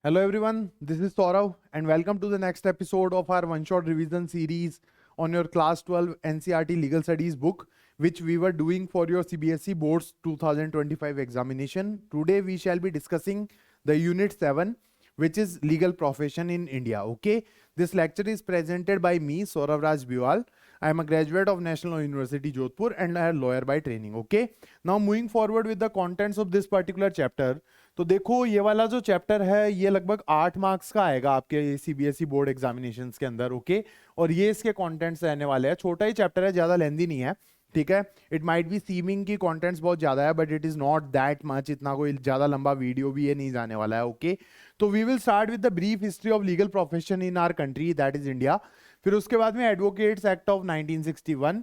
Hello everyone, this is Saurav and welcome to the next episode of our one-shot revision series on your class 12 NCERT Legal Studies book which we were doing for your CBSE Boards 2025 examination. Today we shall be discussing the unit 7 which is legal profession in India. Okay, this lecture is presented by me Saurav Raj Biwal. I am a graduate of National University Jodhpur and a lawyer by training. Okay, now moving forward with the contents of this particular chapter. तो देखो ये वाला जो chapter है ये लगभग 8 marks का आएगा आपके सीबीएसई बोर्ड एग्जामिनेशंस के अंदर. ओके, और ये इसके कंटेंट्स रहने वाले हैं. छोटा ही चैप्टर है, ज्यादा लेंदी नहीं है. ठीक है, इट माइट बी सीमिंग की कंटेंट्स बहुत ज्यादा है but it is not that much. इतना कोई ज्यादा लंबा वीडियो भी ये नहीं जाने वाला है. ओके, तो we will start with the brief history of legal profession in our country that is India. फिर उसके बाद में advocates act of 1961,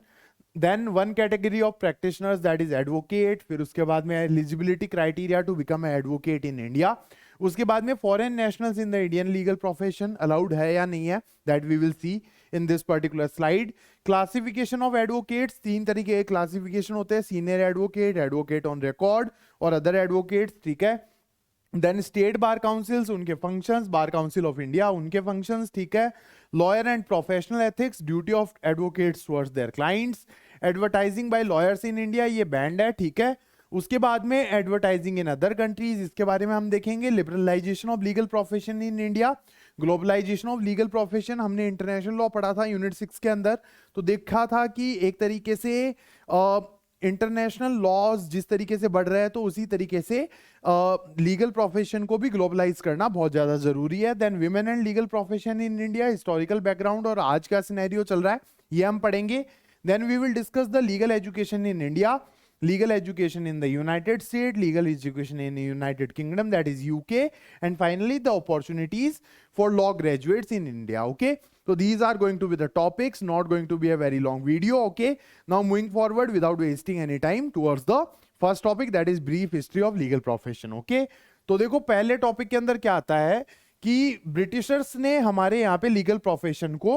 then one category of practitioners that is advocate. फिर उसके बाद में eligibility criteria to become advocate in India. उसके बाद में foreign nationals in the Indian legal profession allowed है या नहीं है, that we will see in this particular slide. Classification of advocates, 3 तरीके के क्लासिफिकेशन होते हैं: senior advocate, advocate on record और अदर एडवोकेट्स. ठीक है, देन स्टेट बार काउंसिल्स, उनके functions, bar council of India, उनके फंक्शंस. ठीक है, lawyer and professional ethics, duty of advocates towards their clients. Advertising by lawyers in India, ये banned है. ठीक है, उसके बाद में एडवर्टाइजिंग इन अदर कंट्रीज, इसके बारे में हम देखेंगे. Liberalisation of legal profession in India, globalisation of legal profession, हमने इंटरनेशनल लॉ पढ़ा था यूनिट 6 के अंदर, तो देखा था कि एक तरीके से इंटरनेशनल लॉज जिस तरीके से बढ़ रहे हैं तो उसी तरीके से लीगल प्रोफेशन को भी ग्लोबलाइज करना बहुत ज्यादा जरूरी है. Then women and legal profession in India, historical background और आज का सिनेरियो चल रहा है, ये हम पढ़ेंगे. Then we will discuss the legal education in India, legal education in the United States, legal education in the United Kingdom, that is UK, and finally the opportunities for law graduates in India. Okay, so these are going to be the topics, not going to be a very long video. Okay, now moving forward without wasting any time towards the first topic, that is brief history of legal profession. Okay, तो देखो पहले topic के अंदर क्या आता है कि Britishers ने हमारे यहाँ पे लीगल प्रोफेशन को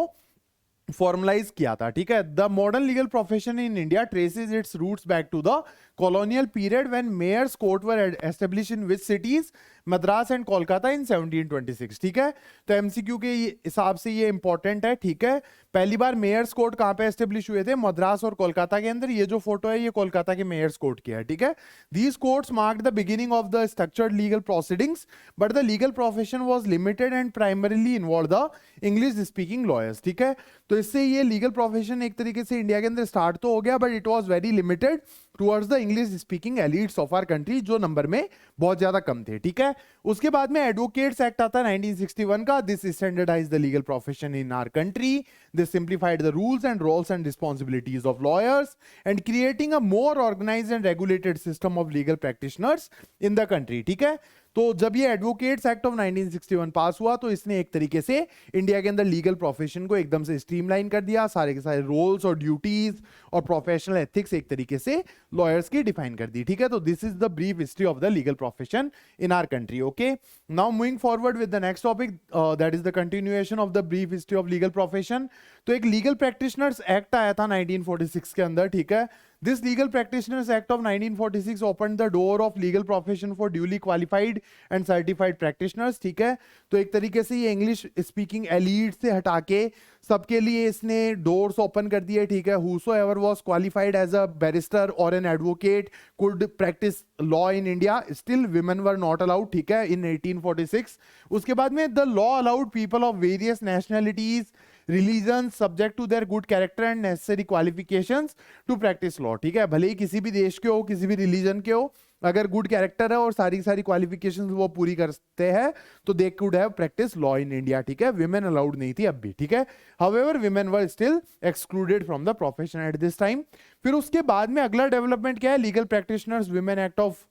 फॉर्मलाइज किया था. ठीक है, the modern legal profession in India traces its roots back to the colonial period when mayor's court were established in which cities, Madras and Kolkata in 1726. ठीक है, तो एमसीक्यू के हिसाब से ये इंपॉर्टेंट है. ठीक है, पहली बार मेयर्स कोर्ट कहां पे एस्टेब्लिश हुए थे? मद्रास और कोलकाता के अंदर. ये जो फोटो है ये कोलकाता के मेयर्स कोर्ट की है. ठीक है, these courts marked the beginning of the structured legal proceedings but the legal profession was limited and primarily involve the English speaking lawyers. ठीक है, तो इससे ये लीगल प्रोफेशन एक तरीके से इंडिया के अंदर स्टार्ट तो हो गया but it was very limited towards the English speaking elites of our country, जो नंबर में बहुत ज्यादा कम थे. ठीक है, उसके बाद में एडवोकेट्स एक्ट आता है 1961 का. This standardise the legal profession in our country. This simplified the rules and roles and responsibilities of lawyers and creating a more organised and regulated system of legal practitioners in the country. ठीक है, तो जब ये advocates act of 1961 पास हुआ तो इसने एक तरीके से इंडिया के अंदर लीगल प्रोफेशन को एकदम से स्ट्रीमलाइन कर दिया. सारे के सारे रोल्स और ड्यूटीज और प्रोफेशनल एथिक्स एक तरीके से लॉयर्स की डिफाइन कर दी. ठीक है, तो this is the brief history of the legal profession in our country. Okay, now moving forward with the next topic, that is the continuation of the brief history of legal profession. तो एक legal practitioners act आया था 1946 के अंदर. ठीक है, This Legal Practitioners Act of 1946 opened the door of legal profession for duly qualified and certified practitioners. ठीक है, तो एक तरीके से ये इंग्लिश स्पीकिंग एलीट से हटा के सबके लिए इसने डोर्स ओपन कर दिए. ठीक है, whosoever was qualified as a barrister or an advocate could practice law in India. Still women were not allowed. ठीक है, in 1846. उसके बाद में the law allowed people of various nationalities, religion subject to their good character and necessary qualifications to practise law. ठीक है, भले ही किसी भी देश के हो, किसी भी रिलीजन के हो, अगर गुड कैरेक्टर है और सारी सारी क्वालिफिकेशंस वो पूरी करते हैं तो they could have practice law in India. ठीक है, विमेन अलाउड नहीं थी अब भी. ठीक है, however women were still excluded from the profession at this time. फिर उसके बाद में अगला डेवलपमेंट क्या है? Legal practitioners women act of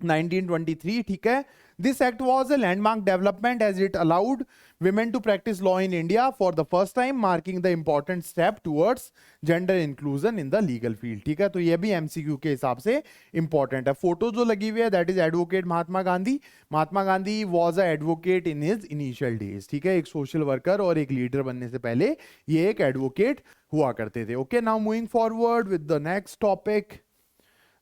1923. ठीक है, this act was a landmark development as it allowed women to practice law in India for the first time, marking the important step towards gender inclusion in the legal field. ठीक है, तो ये भी MCQ के हिसाब से important है. Photo जो लगी हुई है that is advocate Mahatma Gandhi. Mahatma Gandhi was a advocate in his initial days. ठीक है, एक सोशल वर्कर और एक लीडर बनने से पहले ये एक एडवोकेट हुआ करते थे. Okay, now moving forward with the next topic,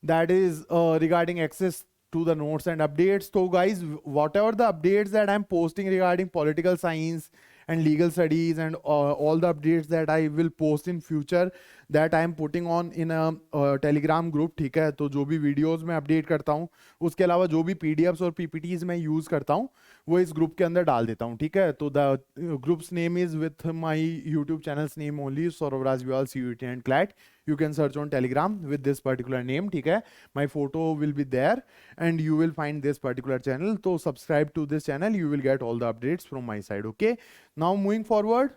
that is regarding access to the notes and updates. So guys, whatever the updates that I'm posting regarding political science and legal studies and all the updates that I will post in future, that I am putting on in a telegram group, ठीक है. तो जो भी videos मैं update करता हूँ, उसके अलावा जो भी PDFs और PPTs मैं use करता हूँ, वो इस ग्रुप के अंदर डाल देता हूँ, ठीक है. तो the group's name is with my YouTube channel's name only, Saurav Rajviwal CUET and CLAT. You can search on Telegram with this particular name, ठीक है. My photo will be there and you will find this particular channel. तो subscribe to this channel, you will get all the updates from my side, okay. Now moving forward,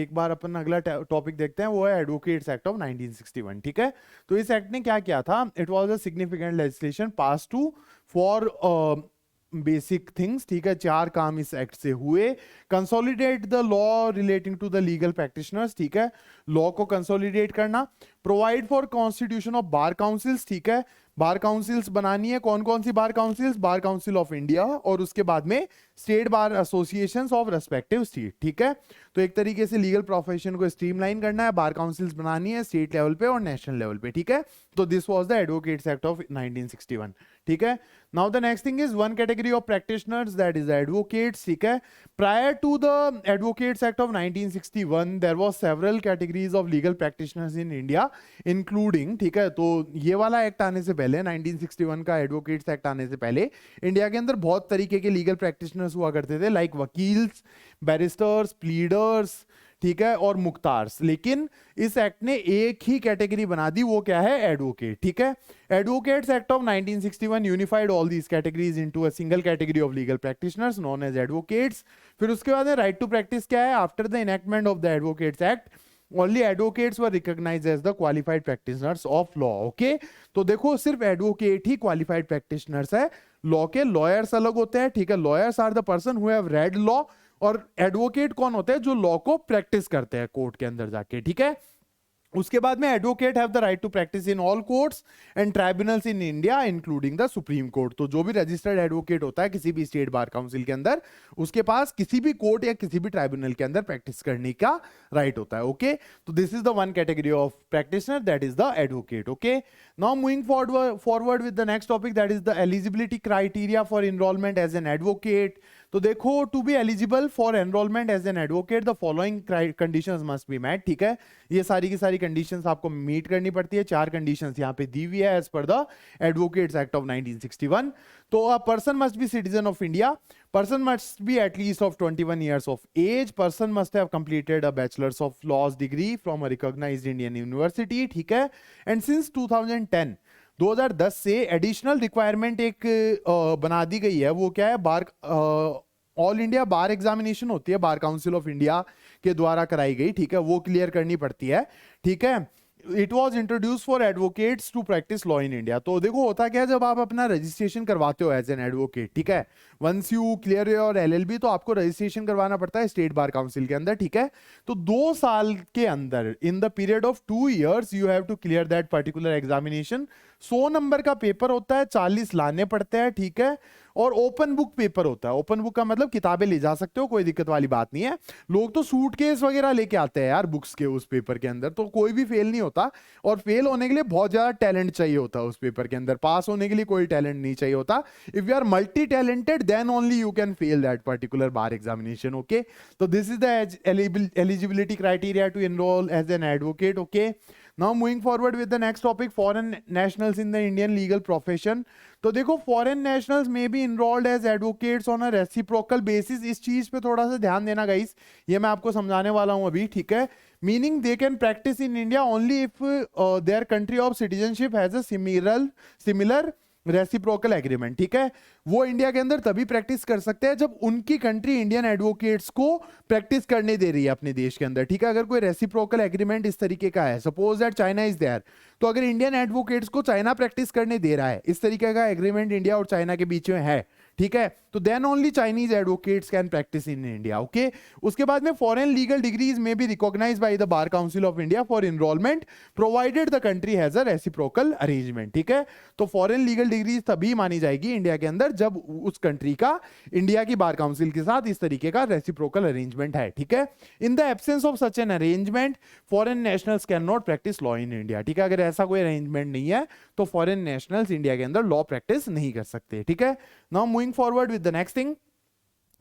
एक बार अपन अगला topic देखते हैं, वो है advocates act of 1961, ठीक है. तो इस एक्ट ने क्या किया था? It was a significant legislation pass to for basic things, ठीक है. 4 काम इस एक्ट से हुए. Consolidate the law relating to the legal practitioners, ठीक है. लॉ को कंसोलिडेट करना. Provide for constitution of bar councils, ठीक है. बार काउंसिल्स बनानी है. कौन कौन सी bar councils? Bar council of India और उसके बाद में state bar associations of respective state, ठीक है. तो एक तरीके से लीगल प्रोफेशन को स्ट्रीमलाइन करना है, बार काउंसिल्स बनानी है स्टेट लेवल पे और नेशनल लेवल पे, ठीक है. तो this was the advocates act of 1961, ठीक है. Now the next thing is one category of practitioners, that is the advocates, ठीक है. Prior to the advocates act of 1961 there was several categories of legal practitioners in India including, ठीक है. तो ये वाला act आने से पहले, 1961 का एडवोकेट्स एक्ट आने से पहले इंडिया के अंदर बहुत तरीके के लीगल प्रैक्टिशनर्स हुआ करते थे, लाइक वकील्स, बैरिस्टर्स, प्लीडर्स, ठीक है, और मुख्तार्स. लेकिन इस एक्ट ने एक ही कैटेगरी बना दी, वो क्या है? एडवोकेट, ठीक है. Advocates act of 1961 unified all these categories into a single category of legal practitioners known as advocates. फिर उसके बाद राइट टू प्रैक्टिस क्या है? After the enactment of the advocates act only advocates were recognized as the qualified practitioners of law, okay. तो देखो, सिर्फ advocate ही qualified practitioners है. लॉ के लॉयर्स अलग होते हैं, ठीक है. Lawyers are the person who have read law, और एडवोकेट कौन होते हैं? जो लॉ को प्रैक्टिस करते हैं कोर्ट के अंदर जाके, ठीक है. उसके बाद में advocate have the right to practise in all courts and tribunals in India including the supreme court. तो जो भी रजिस्टर्ड एडवोकेट होता है किसी भी स्टेट बार काउंसिल के अंदर, उसके पास किसी भी कोर्ट या किसी भी ट्राइब्यूनल के अंदर प्रैक्टिस करने का राइट होता है, ओके. तो this is the one category of practitioner, that is the advocate, okay. Now moving forward with the next topic, that is the eligibility criteria for enrolment as an advocate. तो देखो, to be eligible for enrolment as an advocate the following conditions must be met, ठीक है. ये सारी की सारी conditions आपको meet करनी पड़ती है. 4 कंडीशंस यहाँ पे दी हुई है as per the advocates act of 1961. तो a person must be citizen of India, person must be at least of 21 years of age, person must have completed a bachelors of laws degree from a recognised Indian university, ठीक है. And since 2010 से additional requirement एक बना दी गई है. वो क्या है? बार ऑल इंडिया बार एग्जामिनेशन होती है, बार काउंसिल ऑफ इंडिया के द्वारा कराई गई, ठीक है. वो क्लियर करनी पड़ती है, ठीक है. It was introduce for advocates to practise law in India. तो देखो, होता क्या है, जब आप अपना रजिस्ट्रेशन करवाते हो एज एन एडवोकेट, ठीक है, once you clear your LLB, तो आपको रजिस्ट्रेशन करवाना पड़ता है स्टेट बार काउंसिल के अंदर, ठीक है. तो 2 साल के अंदर, in the period of 2 years, you have to clear that particular examination. 100 number का पेपर होता है, 40 लाने पड़ते हैं, ठीक है. और ओपन बुक पेपर होता है. ओपन बुक का मतलब किताबें ले जा सकते हो, कोई दिक्कत वाली बात नहीं है. लोग तो सूटकेस वगैरह लेके आते हैं यार बुक्स के उस पेपर के अंदर, तो कोई भी फेल नहीं होता. और फेल होने के लिए बहुत ज्यादा टैलेंट चाहिए होता है उस पेपर के अंदर. पास होने के लिए कोई टैलेंट नहीं चाहिए होता. If you are multi talented, then only you can fail that particular bar examination, okay. तो this is the eligibility criteria to enrol as an advocate, okay. Now moving forward with the next topic, foreign nationals in the Indian legal profession. तो देखो, foreign nationals may be enrolled as advocates on a reciprocal basis. इस चीज पे थोड़ा सा ध्यान देना guys, ये मैं आपको समझाने वाला हूँ अभी, ठीक है. Meaning they can practice in India only if their country of citizenship has a similar reciprocal agreement, ठीक है. वो इंडिया के अंदर तभी प्रैक्टिस कर सकते हैं जब उनकी कंट्री इंडियन एडवोकेट्स को प्रैक्टिस करने दे रही है अपने देश के अंदर, ठीक है. अगर कोई रेसिप्रोकल एग्रीमेंट इस तरीके का है, suppose that China is there, तो अगर इंडियन एडवोकेट्स को चाइना प्रैक्टिस करने दे रहा है, इस तरीके का एग्रीमेंट इंडिया और चाइना के बीच में है, ठीक है, तो then only Chinese advocates can practice in India. Okay, उसके बाद में foreign legal degrees may be recognised by the bar council of India for enrolment provided the country has a reciprocal arrangement. ठीक है, तो फॉरेन लीगल डिग्रीज तभी मानी जाएगी India के अंदर जब उस कंट्री का इंडिया की बार काउंसिल के साथ इस तरीके का रेसिप्रोकल अरेंजमेंट है। ठीक है, in the absence of such an arrangement foreign nationals can not practice law in India. ठीक है, अगर ऐसा कोई अरेंजमेंट नहीं है तो फॉरेन नेशनल्स इंडिया के अंदर लॉ प्रैक्टिस नहीं कर सकते। ठीक है, now moving forward with the next thing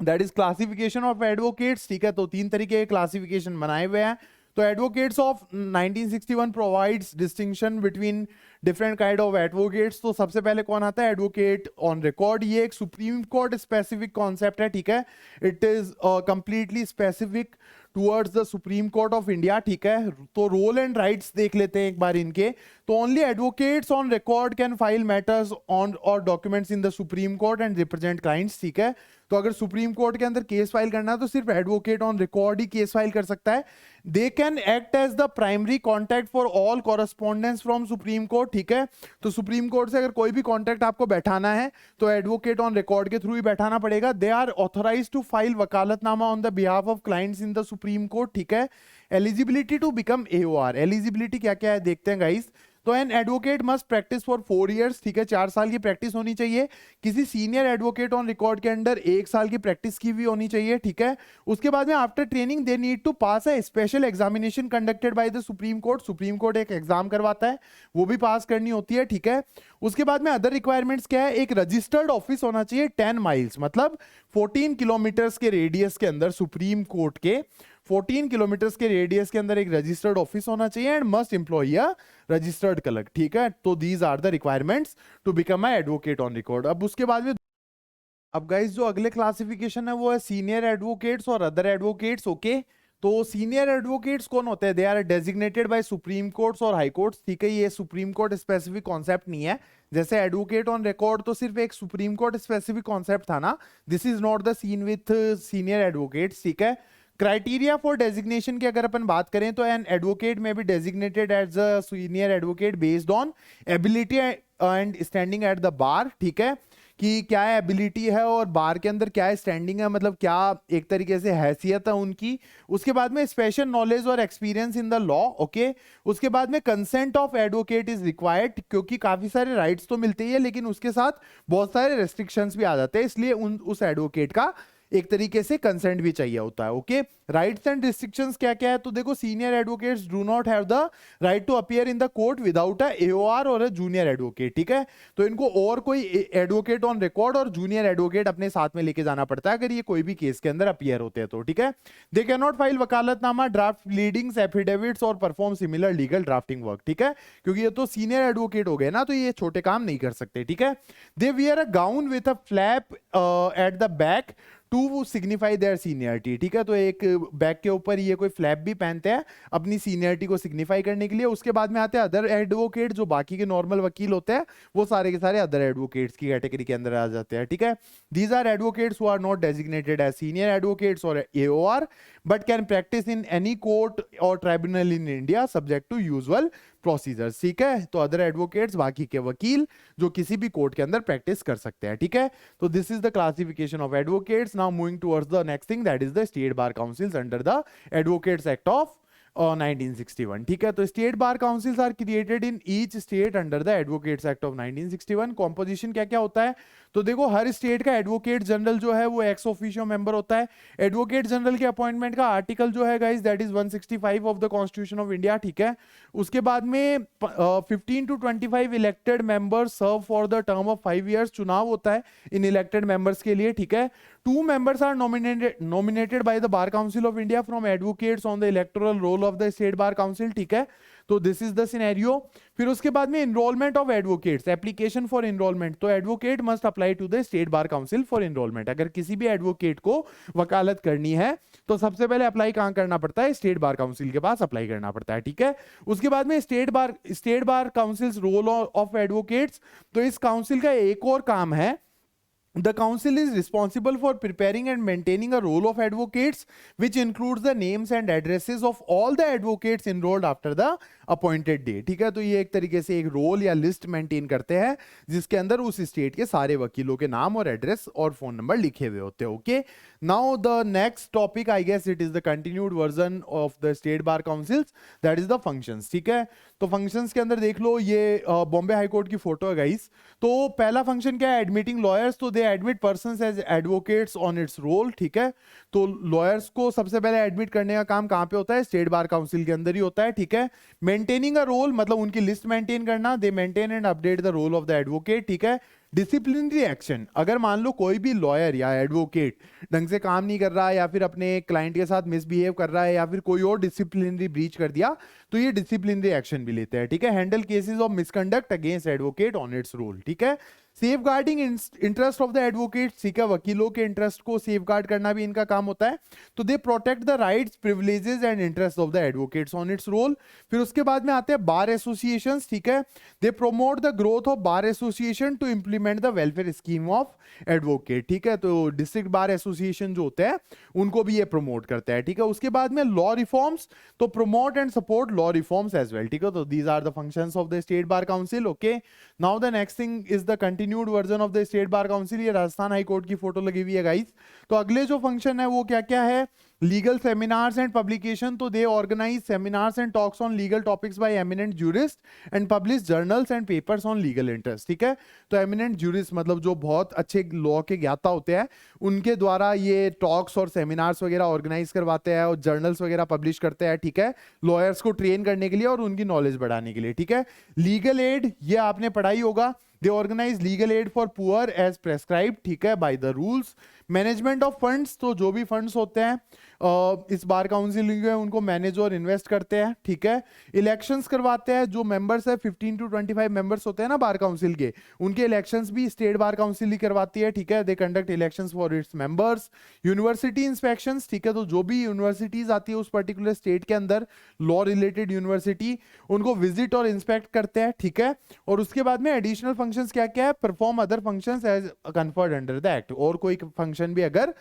that is classification of advocates. ठीक है, तो 3 तरीके के क्लासिफिकेशन बनाए हुए हैं। तो advocates of 1961 provides distinction between different kind of advocates. तो सबसे पहले कौन आता है, एडवोकेट ऑन रिकॉर्ड। ये एक सुप्रीम कोर्ट स्पेसिफिक कॉन्सेप्ट है। ठीक है, it is completely specific towards the supreme court of India. ठीक है, तो रोल एंड राइट्स देख लेते हैं एक बार इनके। तो only advocates on record can file matters on और documents in the supreme court and represent clients. ठीक है, तो अगर सुप्रीम कोर्ट के अंदर केस फाइल करना है तो सिर्फ एडवोकेट ऑन रिकॉर्ड ही केस फाइल कर सकता है। They can act as the primary contact for all correspondence from supreme court. ठीक है, तो सुप्रीम कोर्ट से अगर कोई भी कॉन्टैक्ट आपको बैठाना है तो एडवोकेट ऑन रिकॉर्ड के थ्रू ही बैठाना पड़ेगा। They are authorise to file vakalatnama on the behalf of clients in the supreme court. ठीक है, eligibility to become AOR, eligibility क्या क्या है देखते हैं गाइस। तो an advocate must practice for 4 years. ठीक है, 4 साल की प्रैक्टिस होनी चाहिए। किसी सीनियर एडवोकेट ऑन रिकॉर्ड के अंडर 1 साल की प्रैक्टिस की हुई होनी चाहिए। ठीक है, उसके बाद में after training they need to pass a special examination conducted by the supreme court. Supreme court एक एग्जाम करवाता है, वो भी पास करनी होती है। ठीक है, उसके बाद में अदर रिक्वायरमेंट्स क्या है, एक रजिस्टर्ड ऑफिस होना चाहिए 10 माइल्स मतलब 14 किलोमीटर्स के रेडियस के अंदर, सुप्रीम कोर्ट के 14 किलोमीटर्स के रेडियस के अंदर एक रजिस्टर्ड ऑफिस होना चाहिए and must employ a registered clerk. ठीक है, तो these are the requirements to become a advocate on record. अब उसके बाद में अब गाइस जो अगले क्लासिफिकेशन है वो है सीनियर एडवोकेट्स और अदर एडवोकेट्स। ओके, तो सीनियर एडवोकेट्स कौन होते हैं, they are designated by supreme courts और हाई कोर्ट्स। ठीक है, ये सुप्रीम कोर्ट स्पेसिफिक कॉन्सेप्ट नहीं है। जैसे एडवोकेट ऑन रिकॉर्ड तो सिर्फ एक सुप्रीम कोर्ट स्पेसिफिक कॉन्सेप्ट था ना, this is not the seen with senior advocates. ठीक है, क्राइटेरिया फॉर डेजिग्नेशन की अगर अपन बात करें तो an advocate may be designated as a senior advocate based on ability and standing at the bar. ठीक है, कि क्या एबिलिटी है और बार के अंदर क्या स्टैंडिंग है, मतलब क्या एक तरीके से हैसियत है उनकी। उसके बाद में स्पेशल नॉलेज और experience in the law. Okay, उसके बाद में consent of advocate is required, क्योंकि काफी सारे राइट्स तो मिलते ही है लेकिन उसके साथ बहुत सारे रेस्ट्रिक्शंस भी आ जाते हैं, इसलिए उस एडवोकेट का एक तरीके से कंसेंट भी चाहिए होता है। ओके, राइट्स एंड रिस्ट्रिक्शंस क्या क्या है, तो देखो senior advocates do not have the right to appear in the court without a AOR और अ जूनियर एडवोकेट। ठीक है, तो इनको और कोई एडवोकेट ऑन रिकॉर्ड और जूनियर एडवोकेट अपने साथ में लेके जाना पड़ता है अगर ये कोई भी केस के अंदर अपीयर होते हैं तो। ठीक है, they can not file vakalatnama, draft pleadings, affidavits और perform similar legal drafting work. ठीक है, क्योंकि ये तो सीनियर एडवोकेट हो गए ना, तो ये छोटे काम नहीं कर सकते। ठीक है, they wear a gown with a flap at the back to signify their seniority. ठीक है, तो एक बैक के ऊपर ये कोई फ्लैप भी पहनते हैं अपनी सीनियरिटी को सिग्निफाई करने के लिए। उसके बाद में आते हैं अदर एडवोकेट, जो बाकी के नॉर्मल वकील होते हैं वो सारे के सारे अदर एडवोकेट्स की कैटेगरी के अंदर आ जाते हैं। ठीक है, these are advocates who are not designated as senior advocates और AOR but can practice in any court और tribunal in India subject to usual procedures. ठीक है, तो अदर एडवोकेट्स बाकी के वकील जो किसी भी कोर्ट के अंदर प्रैक्टिस कर सकते हैं। ठीक है, तो this is the classification of advocates. Now moving towards the next thing that is the state bar councils under the advocates act of 1961। ठीक है, तो state bar councils are created in each state under the advocates act of 1961। Composition क्या क्या होता है, तो देखो हर स्टेट का एडवोकेट जनरल जो है वो एक्स ऑफिशियो मेंबर होता है। एडवोकेट जनरल के अपॉइंटमेंट का आर्टिकल जो है guys that is 165 of the constitution of India. ठीक है, उसके बाद में 15 to 25 elected members serve for the term of 5 years. चुनाव होता है इन इलेक्टेड मेंबर्स के लिए। ठीक है, 2 members are nominated by the Bar Council of India from advocates on the electoral roll of the State Bar Council। ठीक है, तो दिस इज द सिनेरियो। फिर उसके बाद में enrolment of advocates, application for enrolment, तो advocate must apply to the state bar council for enrolment. अगर किसी भी एडवोकेट को वकालत करनी है तो सबसे पहले अप्लाई कहां करना पड़ता है, स्टेट बार काउंसिल के पास अप्लाई करना पड़ता है। ठीक है, उसके बाद में state bar councils roll of advocates, तो इस काउंसिल का एक और काम है, the council is responsible for preparing and maintaining a roll of advocates which includes the names and addresses of all the advocates enrolled after the appointed day, ठीक है। तो ये एक तरीके से एक रोल या लिस्ट मेंटेन करते हैं जिसके अंदर उस स्टेट के सारे वकीलों के नाम और एड्रेस और फोन नंबर लिखे हुए होते हैं। Okay, now the next topic, I guess it is the continued version of the state bar councils, that is the functions, ठीक है। तो फंक्शंस के अंदर देख लो, ये बॉम्बे हाई कोर्ट की फोटो है गाइस। तो पहला फंक्शन क्या है, एडमिटिंग लॉयर्स, तो they admit persons as advocates on its roll, ठीक है। तो लॉयर्स को सबसे पहले एडमिट करने का काम कहां पे होता है, स्टेट बार काउंसिल के अंदर ही होता है, ठीक है। मेंटेनिंग अ रोल मतलब उनकी लिस्ट मेंटेन करना, they maintain and update the roll of the advocate, ठीक है। डिसिप्लिनरी एक्शन, अगर मान लो कोई भी लॉयर या एडवोकेट ढंग से काम नहीं कर रहा है या फिर अपने क्लाइंट के साथ मिसबिहेव कर रहा है या फिर कोई और डिसिप्लिनरी ब्रीच कर दिया, तो ये डिसिप्लिनरी एक्शन भी लेते हैं, ठीक है। Handle cases of misconduct against advocate on its roll, ठीक है। Safeguarding interest of the advocate, ठीक है, वकीलों के इंटरेस्ट को सेफ गार्ड करना भी इनका काम होता है। तो they protect the rights, privileges and interest of the advocates on its roll. फिर उसके बाद में आते हैं बार एसोसिएशन, ठीक है। They promote the growth of bar association to implement the welfare scheme of advocate, ठीक है। तो डिस्ट्रिक्ट बार एसोसिएशन जो होते हैं उनको भी ये प्रमोट करता है, ठीक है। उसके बाद में लॉ रिफॉर्म्स, तो promote and support law reforms as well, ठीक है। तो these are the functions of the state bar council. Okay, now the next thing is the continued version of the state bar council. ये Rajasthan high court की photo लगी हुई है guys. तो अगले जो फंक्शन है वो क्या क्या है, लीगल सेमिनार्स एंड पब्लिकेशन, तो they organise seminars and talks on legal topics by eminent jurist and publish journals and papers on legal interest, ठीक है। तो एमिनेंट ज्यूरिस्ट मतलब जो बहुत अच्छे लॉ के ज्ञाता होते हैं, उनके द्वारा ये टॉक्स और सेमिनार्स वगैरह ऑर्गेनाइज करवाते हैं और जर्नल्स वगैरह पब्लिश करते हैं, ठीक है, लॉयर्स को ट्रेन करने के लिए और उनकी नॉलेज बढ़ाने के लिए, ठीक है। लीगल एड, ये आपने पढ़ाई होगा, they organise legal aid for poor as prescribe, ठीक है, by the rules. Management of funds, तो जो भी फंड्स होते हैं इस बार काउंसिल में उनको मैनेज और इन्वेस्ट करते हैं, ठीक है। इलेक्शंस करवाते हैं, जो मेंबर्स है 15 to 25 मेंबर्स होते हैं ना बार काउंसिल के, उनके इलेक्शंस भी स्टेट बार काउंसिल ही करवाती है, ठीक है। They conduct elections for its members. University inspections, ठीक है, तो जो भी यूनिवर्सिटीज आती है उस पर्टिकुलर स्टेट के अंदर, लॉ रिलेटेड यूनिवर्सिटी, उनको विजिट और इंस्पेक्ट करते हैं, ठीक है। और उसके बाद में एडिशनल फंक्शंस क्या क्या है, perform other functions as conferred under the act, और कोई फंक्शन भी अगर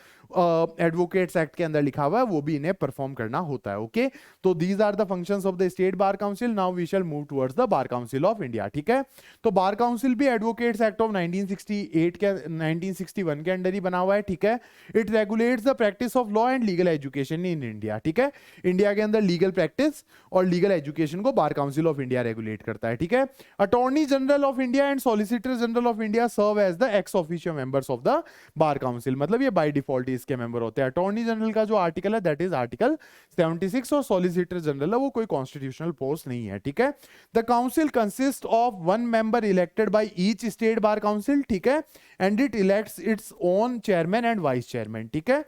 एडवोकेट्स एक्ट के अंदर लिखा हुआ है वो भी इन्हें परफॉर्म करना होता है। ओके, तो these are the functions of the state bar council. Now we shall move towards the bar council of India, ठीक है। तो बार काउंसिल भी एडवोकेट्स एक्ट ऑफ 1968 के 1961 के अंडर ही बना हुआ है, ठीक है। It regulates the practice of law and legal education in India, ठीक है। इंडिया के अंदर लीगल प्रैक्टिस और लीगल एजुकेशन को bar council of India regulate करता है, ठीक है। Attorney general of India and solicitor general of India serve as the ex officio members of the bar council, मतलब ये बाय डिफॉल्ट इसके मेंबर होते हैं। अटॉर्नी जनरल का जो आर्टिकल है दैट इज आर्टिकल 76 और सॉलिसिटर जनरल है वो कोई कॉन्स्टिट्यूशनल पोस्ट नहीं है, ठीक है। The council consist of one member elected by each state bar council, ठीक है, and it elects its own chairman and vice chairman, ठीक है।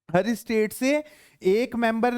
हर स्टेट से एक मेंबर,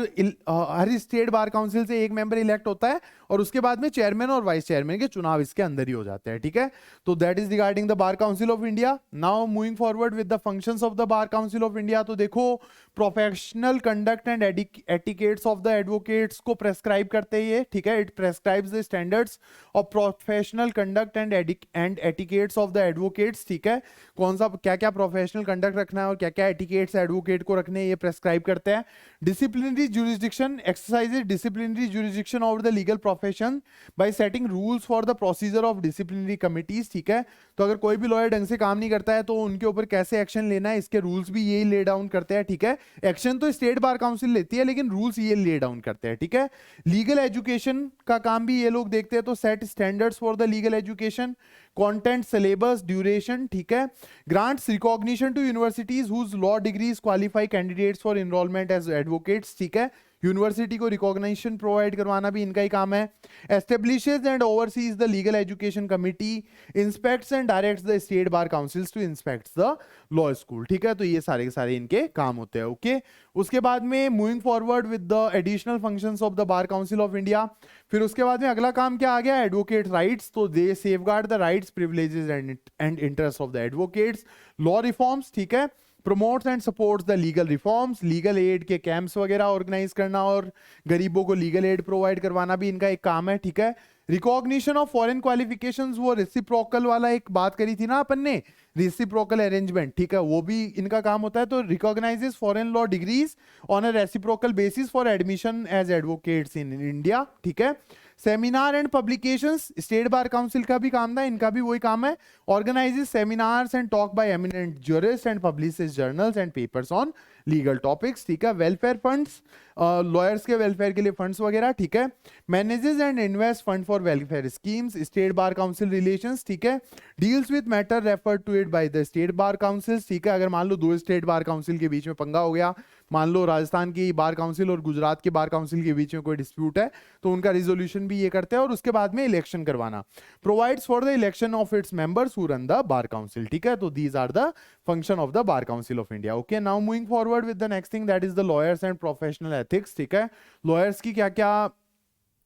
हर स्टेट बार काउंसिल से एक मेंबर इलेक्ट होता है और उसके बाद में चेयरमैन और वाइस चेयरमैन के चुनाव इसके अंदर ही हो जाते हैं, ठीक है। तो that is regarding the bar council of India. Now moving forward with the functions of the bar council of India. तो देखो, professional conduct and etiquettes of the advocates को प्रेस्क्राइब करते हैं, ठीक है। It prescribes the standards of professional conduct and etiquettes of the advocates, ठीक है। कौन सा क्या क्या प्रोफेशनल कंडक्ट रखना है और क्या क्या एटिकेट्स एडवोकेट को रखने, ये प्रेस्क्राइब करते हैं। Disciplinary jurisdiction exercises disciplinary jurisdiction over the legal profession by setting rules for the procedure of disciplinary committees, ठीक है। तो अगर कोई भी लॉयर ढंग से काम नहीं करता है तो उनके ऊपर कैसे एक्शन लेना है, इसके रूल्स भी यही ले डाउन करते हैं, ठीक है। एक्शन तो स्टेट बार काउंसिल लेती है लेकिन रूल्स ये ले डाउन करते हैं, ठीक है। लीगल एजुकेशन का काम भी ये लोग देखते हैं, तो set standards for the legal education, content, syllabus, duration, ठीक है। Grants recognition to universities whose law degrees qualify candidates for enrolment as advocates, ठीक है। यूनिवर्सिटी को रिकॉग्निशन प्रोवाइड करवाना भी इनका ही काम है। Establishes and oversees the legal education committee, inspects and directs the state bar councils to inspects the law school, ठीक है। तो ये सारे के सारे इनके काम होते हैं, ओके। उसके बाद में moving forward with the additional functions of the bar council of India. फिर उसके बाद में अगला काम क्या आ गया, एडवोकेट राइट्स। तो they safeguard the rights, privileges and interest of the advocates. Law reforms, ठीक है, promotes and supports the legal reforms, legal aid के कैंप्स वगैरह ऑर्गेनाइज करना और गरीबों को लीगल एड प्रोवाइड करवाना भी इनका एक काम है, ठीक है। रिकॉग्निशन ऑफ फॉरेन क्वालिफिकेशंस, वो रेसिप्रोकल वाला एक बात करी थी ना अपन ने, रेसिप्रोकल अरेंजमेंट, ठीक है, वो भी इनका काम होता है। तो recognises foreign law degrees on a reciprocal basis for admission as advocates in India, ठीक है। Seminar and publications, state bar council का भी काम था, इनका भी वही काम है। Organises seminars and talk by eminent jurist and publishes journals and papers on legal topics, ठीक है। वेलफेयर फंड्स, लॉयर्स के वेलफेयर के लिए फंड्स वगैरह, ठीक है। Manages and invest fund for welfare schemes, state bar council relations, ठीक है। Deals with matter referred to it by the state bar council, ठीक है। अगर मान लो दो स्टेट बार काउंसिल के बीच में पंगा हो गया, मान लो राजस्थान की बार काउंसिल और गुजरात की बार काउंसिल के बीच में कोई डिस्प्यूट है, तो उनका रिजोल्यूशन भी ये करते हैं। और उसके बाद में इलेक्शन करवाना, provides for the election of its members who run the bar council, ठीक है। तो these are the function of the bar council of India. Okay, now moving forward with the next thing, that is the lawyers and professional ethics, ठीक है। Lawyers की क्या क्या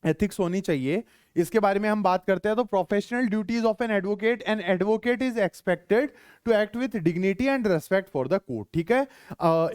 ethics होनी चाहिए, इसके बारे में हम बात करते हैं। तो professional duties of an advocate is expected to act with dignity and respect for the court, ठीक है।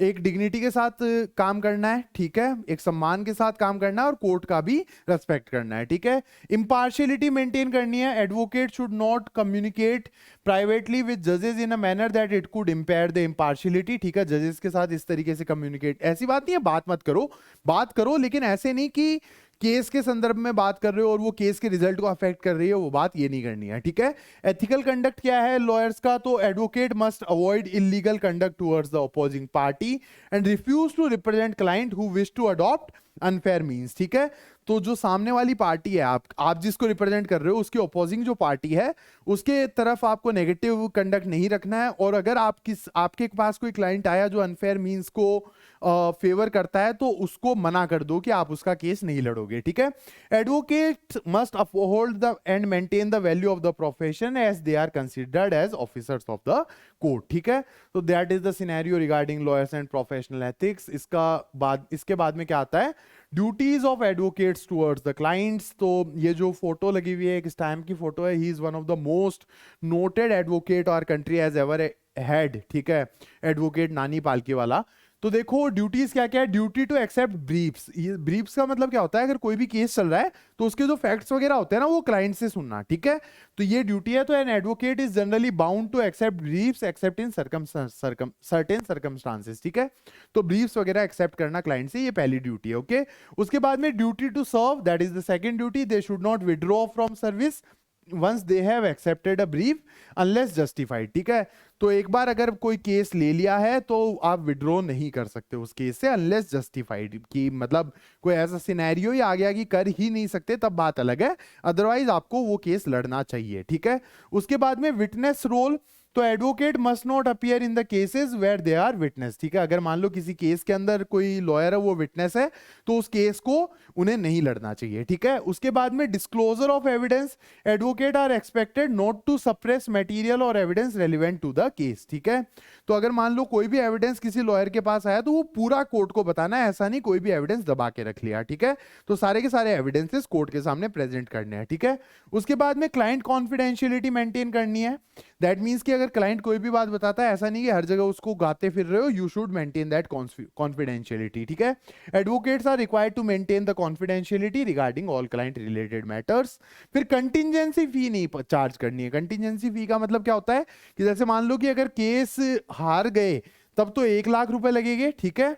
एक डिग्निटी के साथ काम करना है, ठीक है, एक सम्मान के साथ काम करना है और कोर्ट का भी रेस्पेक्ट करना है, ठीक है। इंपार्शियलिटी मेंटेन करनी है, advocate should not communicate privately with जजेस in a manner that it could impair the impartiality, ठीक है। जजेस के साथ इस तरीके से कम्युनिकेट, ऐसी बात नहीं है बात मत करो, बात करो, लेकिन ऐसे नहीं कि केस के संदर्भ में बात कर रहे हो और वो केस के रिजल्ट को अफेक्ट कर रही है, वो बात ये नहीं करनी है, ठीक है। एथिकल कंडक्ट क्या है लॉयर्स का, तो advocate must avoid illegal conduct towards the opposing party and refuse to represent client who wish to adopt unfair means, ठीक है। तो जो सामने वाली पार्टी है, आप जिसको रिप्रेजेंट कर रहे हो, उसकी अपोजिंग जो पार्टी है, उसके तरफ आपको नेगेटिव कंडक्ट नहीं रखना है। और अगर आपके पास कोई क्लाइंट आया जो अनफेयर मीन्स को फेवर करता है, तो उसको मना कर दो कि आप उसका केस नहीं लड़ोगे, ठीक है। Advocate must uphold the and maintain the value of the profession as they are considered as officers of the court, ठीक है। तो that is the scenario regarding lawyers and professional ethics. इसके बाद में क्या आता है, duties of advocates towards the clients. तो ये जो फोटो लगी हुई है, एक स्टैम्प की फोटो है, he is one of the most noted advocate our country has ever had, ठीक है, एडवोकेट नानी पालकी वाला। तो देखो ड्यूटीज क्या क्या है, ड्यूटी टू एक्सेप्ट ब्रीफ्स। ये ब्रीफ्स का मतलब क्या होता है, अगर कोई भी केस चल रहा है तो उसके जो फैक्ट्स वगैरह होते हैं ना, वो क्लाइंट से सुनना, ठीक है। तो ये ड्यूटी है। तो an advocate is generally bound to accept briefs except in certain circumstances, ठीक है। तो ब्रीफ्स वगैरह एक्सेप्ट करना क्लाइंट से, ये पहली ड्यूटी है, ओके। उसके बाद में duty to serve, that is the second duty. They should not withdraw from service once they have accepted a brief unless justified, ठीक है। तो एक बार अगर कोई केस ले लिया है तो आप विड्रॉ नहीं कर सकते उस केस से unless justified, कि मतलब कोई ऐसा सिनेरियो ही आ गया कि कर ही नहीं सकते, तब बात अलग है, अदरवाइज आपको वो केस लड़ना चाहिए, ठीक है। उसके बाद में विटनेस रोल, तो advocate must not appear in the cases where they are witness, ठीक है। अगर मान लो किसी केस के अंदर कोई लॉयर है, वो विटनेस है, तो उस केस को उन्हें नहीं लड़ना चाहिए, ठीक है। उसके बाद में disclosure of evidence, advocate are expected not to suppress material और evidence relevant to the case, ठीक है। तो अगर मान लो कोई भी एविडेंस किसी लॉयर के पास आया, तो वो पूरा कोर्ट को बताना है, ऐसा नहीं कोई भी एविडेंस दबा के रख लिया, ठीक है। तो सारे के सारे एविडेंसेस कोर्ट के सामने प्रेजेंट करने हैं, ठीक है। उसके बाद में क्लाइंट कॉन्फिडेंशियलिटी मेंटेन करनी है। दैट मींस कि अगर क्लाइंट कोई भी बात बताता है, ऐसा नहीं कि हर जगह उसको गाते फिर रहे हो, you should maintain that confidentiality, ठीक है। Advocates are required to maintain the confidentiality regarding all client related matters. फिर कंटिजेंसी फी नहीं चार्ज करनी है। कंटिजेंसी फी का मतलब क्या होता है कि जैसे मान लो कि अगर केस हार गए तब तो 1 लाख रुपए लगेंगे, ठीक है,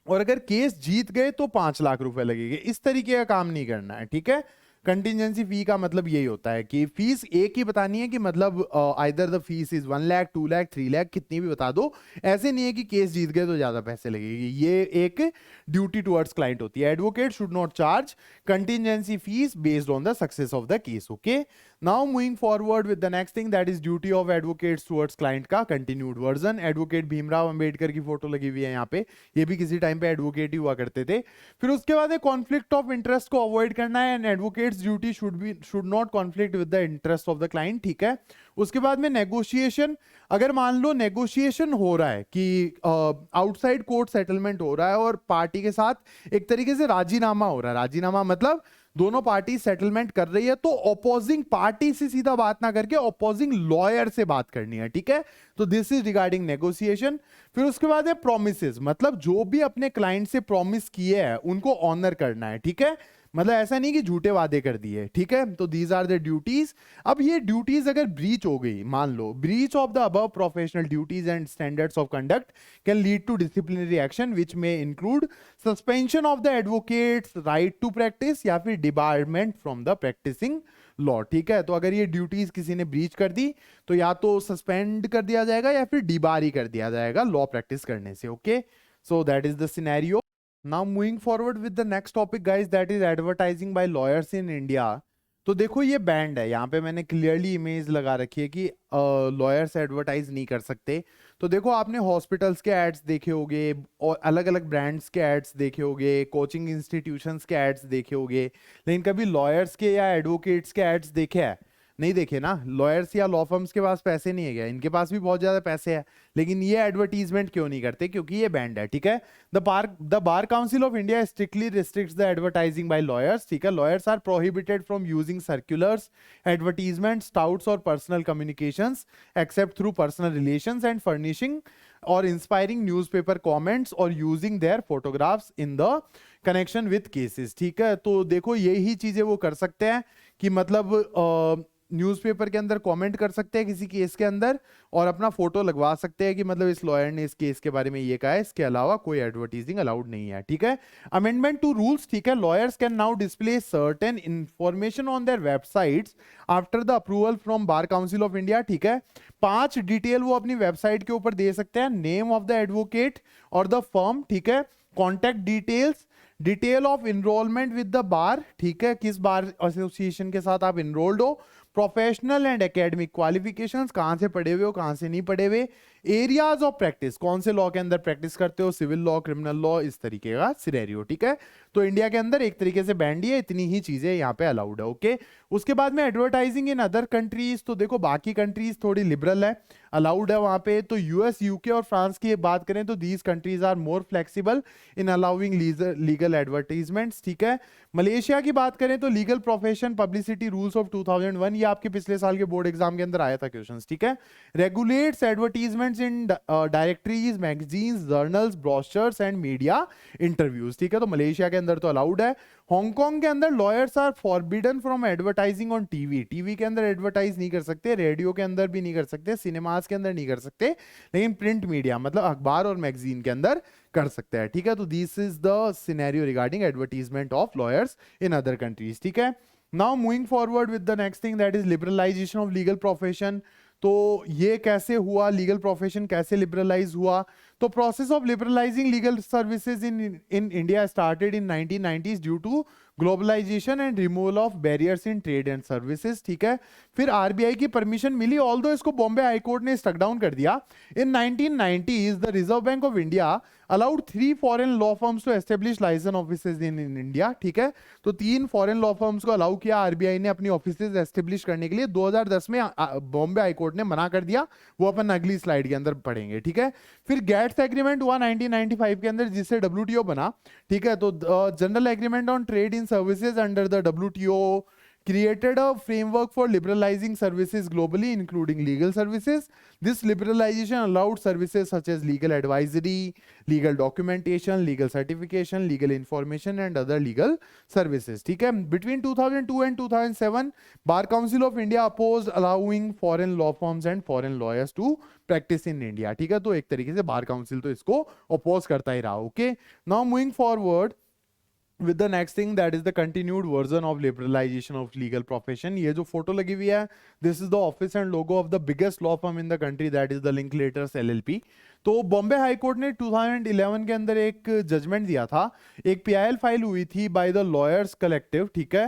और अगर केस जीत गए तो 5 लाख रुपए लगेंगे। इस तरीके का काम नहीं करना है, ठीक है। कंटिजेंसी फी का मतलब यही होता है कि फीस एक ही बतानी है, कि मतलब either the fees is 1 lakh 2 lakh 3 lakh, कितनी भी बता दो। ऐसे नहीं है कि केस जीत गए तो ज्यादा पैसे लगेगी, ये एक ड्यूटी टुवर्ड्स क्लाइंट होती है। Advocate should not charge contingency fees based on the success of the case, okay. Now moving forward with the next thing, that is duty of advocates towards client का continued version. Advocate Bhimrao Ambedkar की photo लगी हुई है यहाँ पे, ये भी किसी टाइम पे एडवोकेट ही हुआ करते थे। फिर उसके बाद कॉन्फ्लिक्ट ऑफ इंटरेस्ट को अवॉइड करना है, and advocates duty should not conflict with the interest of the client, ठीक है। उसके बाद में नेगोशिएशन, अगर मान लो नेगोशिएशन हो रहा है कि आउटसाइड कोर्ट सेटलमेंट हो रहा है और पार्टी के साथ एक तरीके से राजीनामा हो रहा है, राजीनामा मतलब दोनों पार्टी सेटलमेंट कर रही है, तो अपोजिंग पार्टी से सीधा बात ना करके अपोजिंग लॉयर से बात करनी है, ठीक है। तो दिस इज रिगार्डिंग नेगोशिएशन। फिर उसके बाद है प्रोमिसेस, मतलब जो भी अपने क्लाइंट से प्रॉमिस किए हैं उनको ऑनर करना है, ठीक है। मतलब ऐसा नहीं कि झूठे वादे कर दिए, ठीक है। तो दीज आर द ड्यूटीज। अब ये ड्यूटीज अगर ब्रीच हो गई, मान लो breach of the above professional duties and standards of conduct can lead to disciplinary action which में include suspension of the advocate's right to practise या फिर debarment from the practising law, ठीक है। तो अगर ये ड्यूटीज किसी ने ब्रीच कर दी तो या तो सस्पेंड कर दिया जाएगा या फिर डिबार ही कर दिया जाएगा लॉ प्रैक्टिस करने से, okay. So that is the scenario. Now moving forward with the next topic guys, that is advertising by lawyers in India। तो देखो ये बैंड है, यहाँ पे मैंने क्लियरली इमेज लगा रखी है कि लॉयर्स एडवर्टाइज नहीं कर सकते। तो देखो आपने हॉस्पिटल्स के एड्स देखे होंगे और अलग अलग ब्रांड्स के एड्स देखे होंगे, कोचिंग इंस्टीट्यूशंस के एड्स देखे होंगे, लेकिन कभी लॉयर्स के या एडवोकेट्स के एड्स देखे हैं? नहीं देखे ना। लॉयर्स या लॉ फर्म्स के पास पैसे नहीं है क्या? इनके पास भी बहुत ज्यादा पैसे है, लेकिन ये एडवर्टीजमेंट क्यों नहीं करते? क्योंकि ये बैंड है, ठीक है। The bar council of India strictly restricts the advertising by lawyers, ठीक है। Lawyers are prohibited from using circulars, advertisement, touts और personal communications except through personal relations and furnishing और इंस्पायरिंग न्यूज़पेपर कमेंट्स और using their photographs in the connection with cases, ठीक है। तो देखो यही चीजें वो कर सकते हैं कि मतलब न्यूज़पेपर के अंदर कमेंट कर सकते हैं किसी केस के अंदर और अपना फोटो लगवा सकते हैं कि मतलब इस लॉयर ने इस केस के बारे में ये कहा है, इसके अलावा कोई एडवर्टाइजिंग अलाउड नहीं है, ठीक है। अमेंडमेंट टू रूल्स, ठीक है। Lawyers can now display certain information on their websites after the approval from bar council of India, ठीक है। 5 डिटेल वो अपनी वेबसाइट के ऊपर दे सकते हैं, नेम ऑफ द एडवोकेट और द फर्म, ठीक है, contact details, detail of enrolment with the bar, ठीक है, किस बार एसोसिएशन के साथ आप इनरोल्ड हो, प्रोफेशनल एंड एकेडमिक क्वालिफिकेशंस, कहां से पढ़े हुए हो, कहां से नहीं पढ़े हुए, एरियाज ऑफ प्रैक्टिस, कौन से लॉ के अंदर प्रैक्टिस करते हो, सिविल लॉ, क्रिमिनल लॉ, इस तरीके का सिनेरियो, ठीक है। तो इंडिया के अंदर एक तरीके से बैंड ही है, इतनी ही चीजें यहाँ पे अलाउड है, ओके। उसके बाद में एडवर्टाइजिंग इन अदर कंट्रीज, तो देखो बाकी कंट्रीज थोड़ी लिबरल है, अलाउड है वहां पे। तो यूएस, यूके और फ्रांस की बात करें तो these countries are more flexible in allowing legal advertisements, ठीक है। मलेशिया की बात करें तो legal profession publicity rules of 2001, ये आपके पिछले साल के बोर्ड एग्जाम के अंदर आया था क्वेश्चंस, ठीक है। Regulates advertisements in directories, magazines, journals, brochures and media interviews, ठीक है। तो मलेशिया के अंदर तो अलाउड है। हांगकांग के अंदर lawyers are forbidden from advertising on TV, TV के अंदर एडवर्टाइज नहीं कर सकते, रेडियो के अंदर भी नहीं कर सकते, सिनेमास के अंदर नहीं कर सकते, लेकिन प्रिंट मीडिया मतलब अखबार और मैगजीन के अंदर कर सकते हैं, ठीक है। तो this is the scenario regarding advertisement of lawyers in other countries, ठीक है। Now moving forward with the next thing, that is liberalisation of legal profession. तो ये कैसे हुआ, लीगल प्रोफेशन कैसे लिबरलाइज हुआ? तो process of liberalising legal services in India started in 1990s due to globalisation and removal of barriers in trade and services, ठीक है। फिर आरबीआई की परमिशन मिली, ऑल्दो इसको बॉम्बे हाई कोर्ट ने स्टक डाउन कर दिया। In 1990s the reserve bank of India allowed 3 foreign law firms to establish licence offices in India, ठीक है। तो 3 फॉरेन लॉ फर्म्स को अलाउ किया आरबीआई ने अपनी ऑफिसेज एस्टेब्लिश करने के लिए। 2010 में बॉम्बे हाई कोर्ट ने मना कर दिया, वो अपन अगली स्लाइड के अंदर पढ़ेंगे, ठीक है। फिर गेट्स एग्रीमेंट हुआ 1995 के अंदर, जिससे डब्ल्यूटीओ बना, ठीक है। तो general agreement on trade in services under the WTO created a framework for liberalizing services globally, including legal services. This liberalization allowed services such as legal advisory, legal documentation, legal certification, legal information, and other legal services. ठीक है. Between 2002 and 2007, Bar Council of India opposed allowing foreign law firms and foreign lawyers to practice in India. ठीक है. तो एक तरीके से Bar Council तो इसको oppose करता ही रहा. Okay. Now moving forward with the next thing, that is the continued version of liberalization of legal profession. ये जो फोटो लगी हुई है, this is the office and logo of the biggest law firm in the country, that is the Linklaters LLP. तो Bombay high court ने 2011 के अंदर एक जजमेंट दिया था, एक पीआईएल फाइल हुई थी बाय द लॉयर्स कलेक्टिव, ठीक है।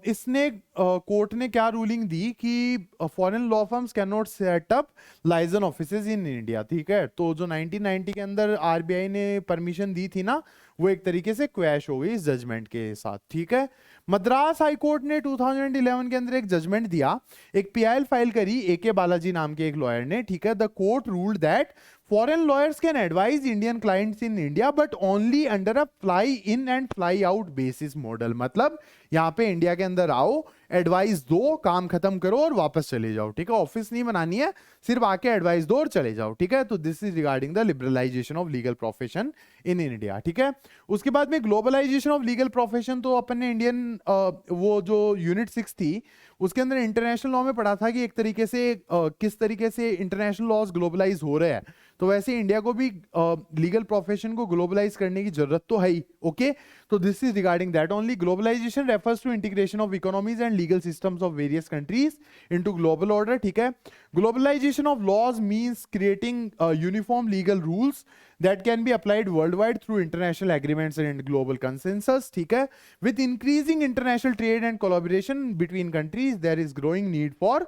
इसने कोर्ट ने क्या रूलिंग दी कि foreign law firms can not set up licence offices in India, ठीक है। तो जो 1990 के अंदर आरबीआई ने परमिशन दी थी ना, वो एक तरीके से क्वैश हो गई इस जजमेंट के साथ, ठीक है। मद्रास हाई कोर्ट ने 2011 के अंदर एक जजमेंट दिया, एक पीआईएल फाइल करी एके बालाजी नाम के एक लॉयर ने, ठीक है। The court ruled that foreign lawyers can advise Indian clients in India but only under a fly in and fly out basis model. मतलब यहाँ पे इंडिया के अंदर आओ, एडवाइस दो, काम खत्म करो और वापस चले जाओ, ठीक है। ऑफिस नहीं बनानी है, सिर्फ आके एडवाइस दो और चले जाओ, ठीक है। तो this is regarding the liberalisation of legal profession in India, ठीक है। उसके बाद में ग्लोबलाइजेशन ऑफ लीगल प्रोफेशन, तो अपन ने इंडियन वो जो यूनिट 6 थी उसके अंदर इंटरनेशनल लॉ में पढ़ा था कि एक तरीके से किस तरीके से इंटरनेशनल लॉज ग्लोबलाइज हो रहे हैं, तो वैसे इंडिया को भी लीगल प्रोफेशन को ग्लोबलाइज करने की जरूरत तो है ही, ओके। तो this is regarding that only. Globalisation refers to integration of economies and legal systems of various countries into global order, ठीक है। Globalisation of laws means creating uniform legal rules that can be applied worldwide through international agreements and global consensus, ठीक है। With increasing international trade and collaboration between countries, there is growing need for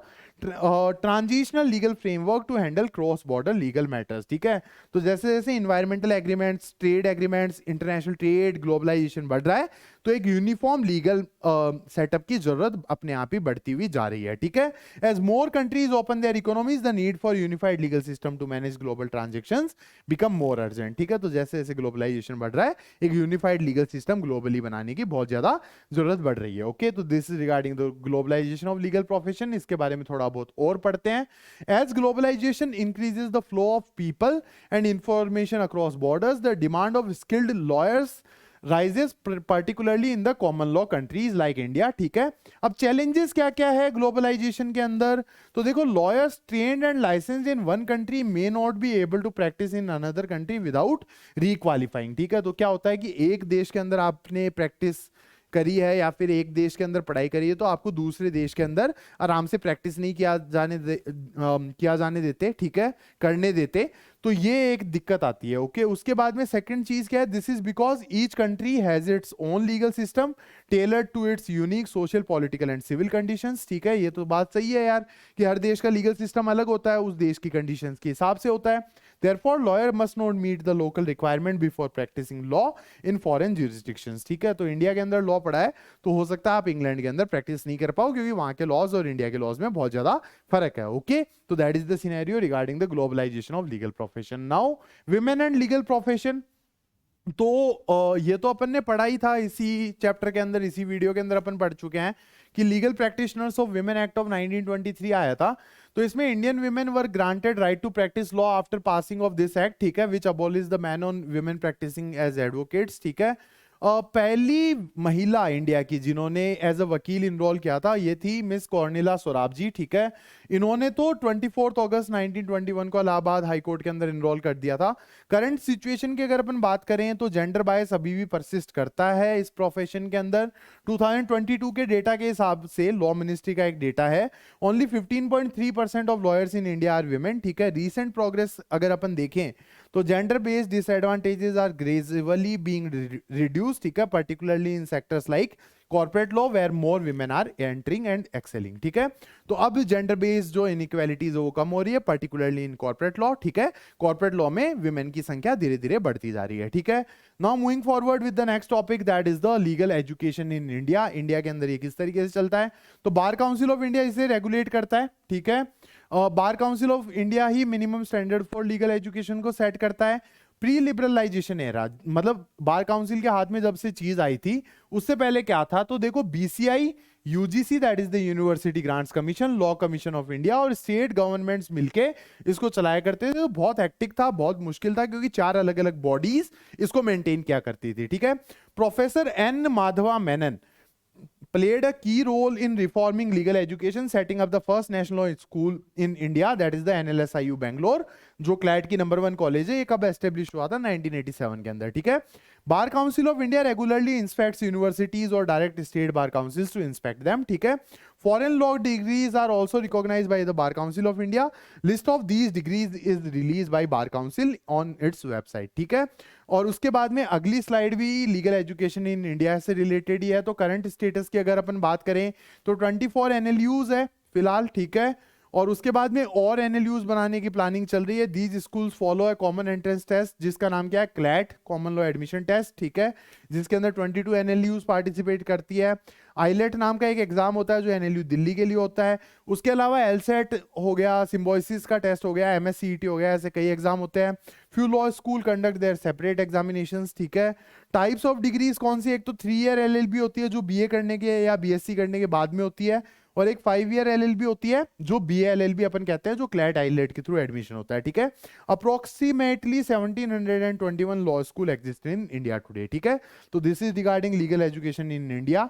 transitional legal framework to handle cross border legal matters, ठीक है। तो जैसे जैसे environmental agreements, trade agreements, international trade, globalisation बढ़ रहा है, तो एक यूनिफॉर्म लीगल सेटअप की जरूरत अपने आप ही बढ़ती हुई जा रही है, ठीक है। As more countries open their economies, the need for unified legal system to manage global transactions become more urgent, ठीक है। तो जैसे जैसे ग्लोबलाइजेशन बढ़ रहा है, एक यूनिफाइड लीगल सिस्टम ग्लोबली बनाने की बहुत ज्यादा जरूरत बढ़ रही है, ओके। तो this is regarding the globalisation of legal profession. इसके बारे में थोड़ा बहुत और पढ़ते हैं। As globalisation increases the flow of people and information across borders, the demand of skilled lawyers rises particularly in the common law countries like India, ठीक है। अब challenges क्या क्या है ग्लोबलाइजेशन के अंदर, तो देखो lawyers trained and licensed in one country may not be able to practice in another country without requalifying, ठीक है। तो क्या होता है कि एक देश के अंदर आपने प्रैक्टिस करी है या फिर एक देश के अंदर पढ़ाई करी है, तो आपको दूसरे देश के अंदर आराम से प्रैक्टिस नहीं किया जाने देते, ठीक है, करने देते। तो ये एक दिक्कत आती है, ओके। उसके बाद में सेकंड चीज क्या है, this is because each country has its own legal system tailored to its unique social, political and civil conditions, ठीक है। ये तो बात सही है यार कि हर देश का लीगल सिस्टम अलग होता है, उस देश की कंडीशंस के हिसाब से होता है। Therefore, lawyer must not meet the local requirement before practicing law in foreign jurisdictions, ठीक है। तो इंडिया के अंदर लॉ पढ़ा है, तो हो सकता है आप इंग्लैंड के अंदर प्रैक्टिस नहीं कर पाओ क्योंकि वहां के लॉज और इंडिया के लॉज में बहुत ज्यादा फर्क है, ओके। तो that is the scenario regarding the globalisation of legal profession. Now women and legal profession, तो ये तो अपन ने पढ़ा ही था इसी चैप्टर के अंदर, इसी वीडियो के अंदर अपन पढ़ चुके हैं कि legal practitioners of women act of 1923 आया था। तो इसमें Indian women were granted right to practise law after passing of this act, ठीक है, which abolish the ban on women practising as advocates, ठीक है। पहली महिला इंडिया की जिन्होंने एज अ वकील इनरोल किया था, ये थी मिस कॉर्नेला सोराब जी, ठीक है। इन्होंने तो 24 अगस्त 1921 को इलाहाबाद हाई कोर्ट के अंदर इनरोल कर दिया था। करंट सिचुएशन की अगर अपन बात करें तो जेंडर बायस अभी भी परसिस्ट करता है इस प्रोफेशन के अंदर। 2022 के डेटा के हिसाब से, लॉ मिनिस्ट्री का एक डेटा है, only 15.3% of lawyers in India are women, ठीक है। रीसेंट प्रोग्रेस अगर अपन देखें तो gender based disadvantages are gradually being reduced, ठीक है, particularly in sectors like corporate law where more women are entering and excelling, ठीक है। तो अब जेंडर बेस्ड जो इनइक्वालिटीज है वो कम हो रही है, पर्टिकुलरली इन कॉर्पोरेट लॉ, ठीक है। कॉर्पोरेट लॉ में विमेन की संख्या धीरे धीरे बढ़ती जा रही है, ठीक है। Now moving forward with the next topic, that is the legal education in India. India के अंदर ये किस तरीके से चलता है, तो बार काउंसिल ऑफ इंडिया इसे रेगुलेट करता है, ठीक है। Bar council of India he minimum standard for legal education को सेट करता है। प्री लिबरलाइजेशन एरा, मतलब बार काउंसिल के हाथ में जब से चीज आई थी उससे पहले क्या था, तो देखो BCI, UGC that is the university grants commission, law commission of India और स्टेट गवर्नमेंट्स मिलके इसको चलाया करते थे। तो बहुत हेक्टिक था, बहुत मुश्किल था क्योंकि 4 अलग अलग बॉडीज इसको मेंटेन किया करती थी, ठीक है। Professor N Madhava Menon played a key role in reforming legal education, setting up the first national law school in India, that is the NLSIU Bangalore, जो क्लैट की नंबर 1 कॉलेज है। ये कब एस्टेब्लिश हुआ था, 1987 के अंदर, ठीक है। Bar council of India regularly inspects universities और direct state bar councils to inspect them, ठीक है। Foreign law degrees are also recognized by the Bar Council of India. List of these degrees is released by Bar Council on its website, ठीक है। और उसके बाद में अगली slide भी लीगल एजुकेशन इन इंडिया से रिलेटेड ही है। तो करंट स्टेटस की अगर अपन बात करें तो 24 NLUs है फिलहाल, ठीक है। और उसके बाद में और NLUs बनाने की प्लानिंग चल रही है। दीज स्कूल्स फॉलो है कॉमन एंट्रेंस टेस्ट जिसका नाम क्या है, CLAT, common law admission test, ठीक है, जिसके अंदर 22 NLUs पार्टिसिपेट करती है। आईलेट नाम का एक एग्जाम होता है जो एनएलयू दिल्ली के लिए होता है। उसके अलावा एलसेट हो गया, सिम्बोसिस का टेस्ट हो गया, एमएससीईटी हो गया, ऐसे कई एग्जाम होते हैं। Few law school conduct their separate examinations, ठीक है। टाइप्स ऑफ डिग्रीज कौन सी, एक तो 3 ईयर एलएलबी होती है जो बीए करने के या बीएससी करने के बाद में होती है, और एक 5 ईयर एलएलबी होती है जो बीए एलएलबी अपन कहते हैं, जो क्लैट आईलेट के थ्रू एडमिशन होता है, ठीक है। Approximately 1721 law school exist in India today, ठीक है। तो this is regarding legal education in India.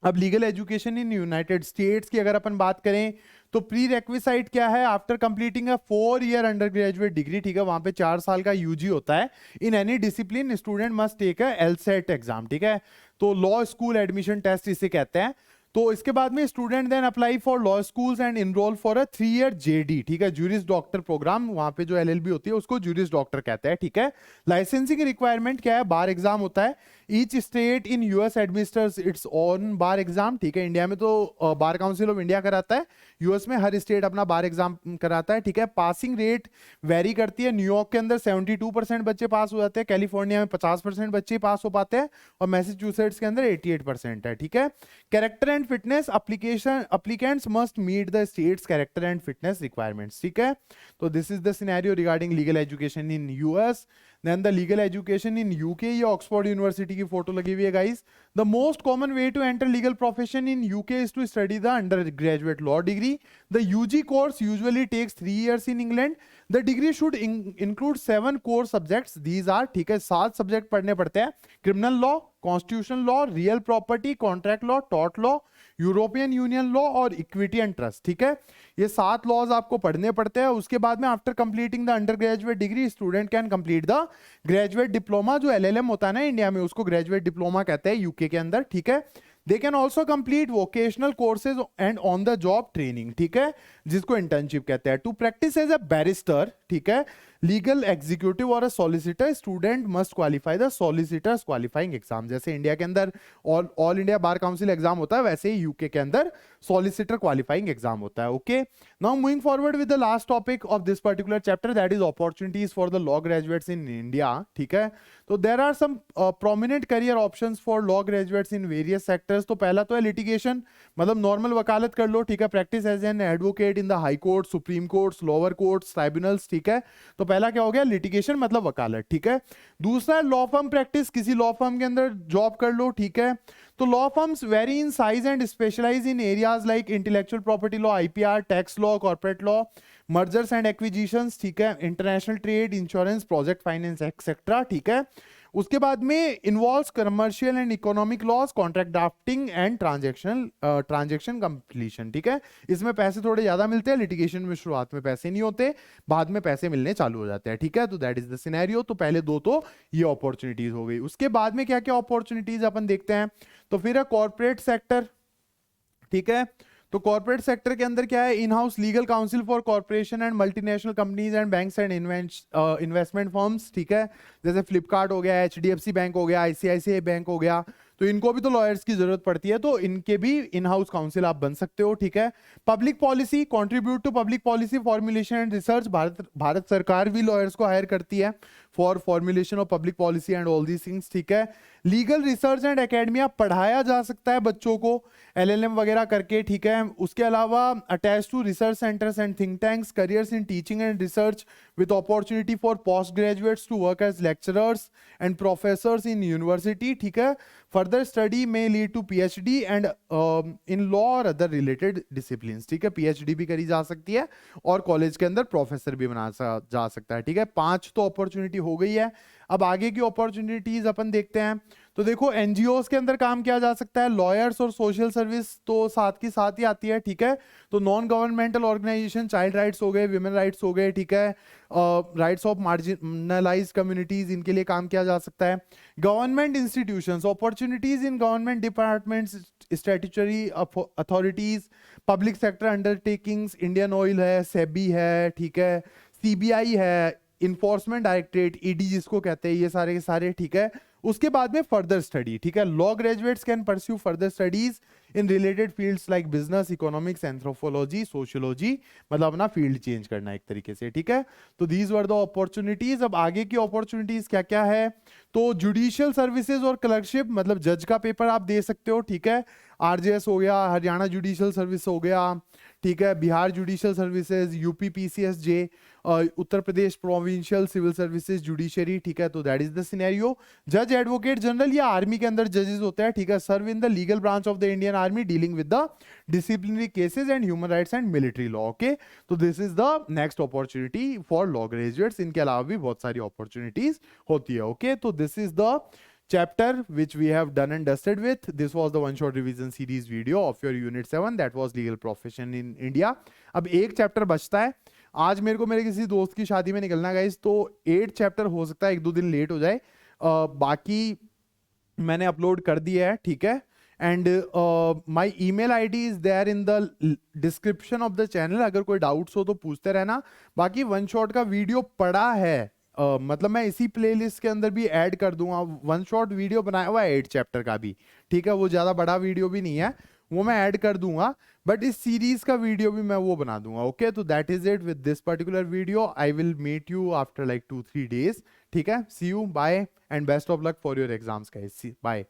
अब legal education in United States की अगर अपन बात करें तो प्री रेक्विसाइट क्या है, आफ्टर कंप्लीटिंग अ 4 ईयर अंडर ग्रेजुएट डिग्री, ठीक है, वहां पे 4 साल का यूजी होता है। In any discipline student must take a LSAT exam, ठीक है। तो लॉ स्कूल एडमिशन टेस्ट इसे कहते हैं। तो इसके बाद में student then apply for law schools and enrol for a 3 year JD, ठीक है, जूरिस डॉक्टर प्रोग्राम। वहां पे जो एलएलबी होती है उसको जूरिस डॉक्टर कहते हैं, ठीक है। लाइसेंसिंग रिक्वायरमेंट क्या है, बार एग्जाम होता है। Each state in US administers its own bar exam, ठीक है। इंडिया में तो बार काउंसिल ऑफ इंडिया कराता है, यूएस में हर स्टेट अपना बार एग्जाम कराता है, ठीक है। पासिंग रेट वेरी करती है, न्यूयॉर्क के अंदर 72% बच्चे पास हो जाते हैं, कैलिफोर्निया में 50% बच्चे पास हो पाते हैं, और मैसेच्यूसेट्स के अंदर 88% है, ठीक है। Character and fitness applicants must meet the state's character and fitness requirements, ठीक है। तो this is the scenario regarding legal education in US. Then the legal education in UK, ये ऑक्सफोर्ड यूनिवर्सिटी की फोटो लगी हुई है guys. The most common way to enter legal profession in UK is to study the undergraduate law degree. The UG course usually takes 3 years in England. The degree should include 7 core subjects. These are, ठीक है, 7 subject पढ़ने पड़ते हैं। Criminal law, constitution law, real property, contract law, tort law, European union law और equity and trust, ठीक है। ये 7 laws आपको पढ़ने पड़ते हैं। उसके बाद में after completing the under graduate degree student can complete the graduate diploma. जो एलएलएम होता है ना इंडिया में, उसको ग्रेजुएट डिप्लोमा कहते हैं यूके के अंदर, ठीक है। They can also complete vocational courses and on the job training, ठीक है, जिसको इंटर्नशिप कहते हैं। To practise as a barrister, ठीक है, लीगल एग्जीक्यूटिव और solicitor, student must qualify the solicitors qualifying exam. जैसे इंडिया के अंदर all India bar council exam होता है, वैसे ही यूके के अंदर सॉलिसिटर क्वालिफाइंग एग्जाम होता है। Okay, now moving forward with the last topic of this particular chapter, that is opportunities for the law graduates in India, ठीक है। तो there are some prominent career options for law graduates in various sectors. तो पहला तो है litigation, मतलब normal वकालत कर लो, ठीक है, practice as an advocate in the high court, supreme courts, lower courts, tribunals, ठीक है। तो पहला क्या हो गया, लिटिगेशन मतलब वकालत, ठीक है। दूसरा लॉ फर्म प्रैक्टिस, किसी लॉ फर्म के अंदर जॉब कर लो, ठीक है। तो law firms vary in size and specialise in areas like intellectual property law, IPR, tax law, corporate law, mergers and acquisitions, ठीक है, international trade, insurance, project finance etcetera, ठीक है। उसके बाद में involves commercial and economic laws, contract drafting and transaction completion, ठीक है। इसमें पैसे थोड़े ज्यादा मिलते हैं, लिटिगेशन में शुरुआत में पैसे नहीं होते, बाद में पैसे मिलने चालू हो जाते हैं, ठीक है। तो दैट इज द सिनेरियो। तो पहले दो तो ये अपॉर्चुनिटीज हो गई। उसके बाद में क्या क्या अपॉर्चुनिटीज अपन देखते हैं, तो फिर है कॉर्पोरेट सेक्टर, ठीक है। तो कॉर्पोरेट सेक्टर के अंदर क्या है, in house legal council for corporation and multinational companies and banks and investment firms, ठीक है। जैसे फ्लिपकार्ट हो गया, एचडीएफसी बैंक हो गया, आईसीआईसीआई बैंक हो गया, तो इनको भी तो लॉयर्स की जरूरत पड़ती है, तो इनके भी इन हाउस काउंसिल आप बन सकते हो, ठीक है। Public policy, contribute to public policy formulation and research, Bharat सरकार भी लॉयर्स को हायर करती है for formulation of public policy and all these things, ठीक है। लीगल रिसर्च एंड एकेडमिया, पढ़ाया जा सकता है बच्चों को एलएलएम वगैरह करके, ठीक है। उसके अलावा attach to research centres and think tanks, careers in teaching and research with opportunity for postgraduates to work as lecturers and professors in university, ठीक है। further study may lead to PhD and in law or other related disciplines, ठीक है। PhD भी करी जा सकती है और कॉलेज के अंदर प्रोफेसर भी बना जा सकता है, ठीक है। 5 तो अपॉर्चुनिटी हो गई है। अब आगे की अपॉर्चुनिटीज अपन देखते हैं। तो देखो एनजीओस के अंदर काम किया जा सकता है, लॉयर्स और सोशल सर्विस तो साथ की साथ ही आती है, ठीक है। तो non governmental organisation, child rights हो गए, विमेन राइट्स हो गए, ठीक है, राइट्स ऑफ मार्जिनलाइज्ड कम्युनिटीज, इनके लिए काम किया जा सकता है। Government institutions, opportunities in government departments, statutory authorities, public sector undertakings, Indian oil है, सेबी है, ठीक है, सीबीआई है, इन्फोर्समेंट डायरेक्टरेट, ईडी जिसको कहते हैं, ये सारे के सारे, ठीक है। उसके बाद में फर्दर स्टडी, ठीक है। Law graduates can pursue further studies in related fields like business, economics, anthropology, sociology, मतलब अपना फील्ड चेंज करना एक तरीके से, ठीक है। तो दीज वर द अपॉर्चुनिटीज। अब आगे की अपॉर्चुनिटीज क्या क्या है, तो जुडिशियल सर्विसेज और क्लर्कशिप, मतलब जज का पेपर आप दे सकते हो, ठीक है। आरजेएस हो गया, हरियाणा जुडिशियल सर्विस हो गया, ठीक है, Bihar judicial services, UP PCSJ, Uttar Pradesh provincial civil services judiciary, ठीक है। तो दैट इज द सिनेरियो। जज एडवोकेट जनरल या आर्मी के अंदर जजेस होते हैं, ठीक है, serve in the legal branch of the Indian army dealing with the disciplinary cases and human rights and military law, okay. तो this is the next opportunity for law graduates. इनके अलावा भी बहुत सारी अपॉर्चुनिटीज होती है, ओके। तो this is the chapter which we have done and dusted with. This was the one shot revision series video of your unit 7, that was legal profession in India. अब एक चैप्टर बचता है। आज मेरे को मेरे किसी दोस्त की शादी में निकलना गाइस, तो 8 चैप्टर हो सकता है 1-2 दिन लेट हो जाए। बाकी मैंने अपलोड कर दिया है, ठीक है। And my email ID is there in the description of the channel. अगर कोई डाउट्स हो तो पूछते रहना। बाकी वन शॉट का वीडियो पड़ा है, मतलब मैं इसी प्लेलिस्ट के अंदर भी ऐड कर दूंगा। वन शॉट वीडियो बनाया हुआ है 8 चैप्टर का भी, ठीक है। वो ज्यादा बड़ा वीडियो भी नहीं है, वो मैं ऐड कर दूंगा। बट इस सीरीज का वीडियो भी मैं वो बना दूंगा, ओके। तो that is it with this particular video. I will meet you after like 2-3 days, ठीक है। See you, bye and best of luck for your exams guys, bye.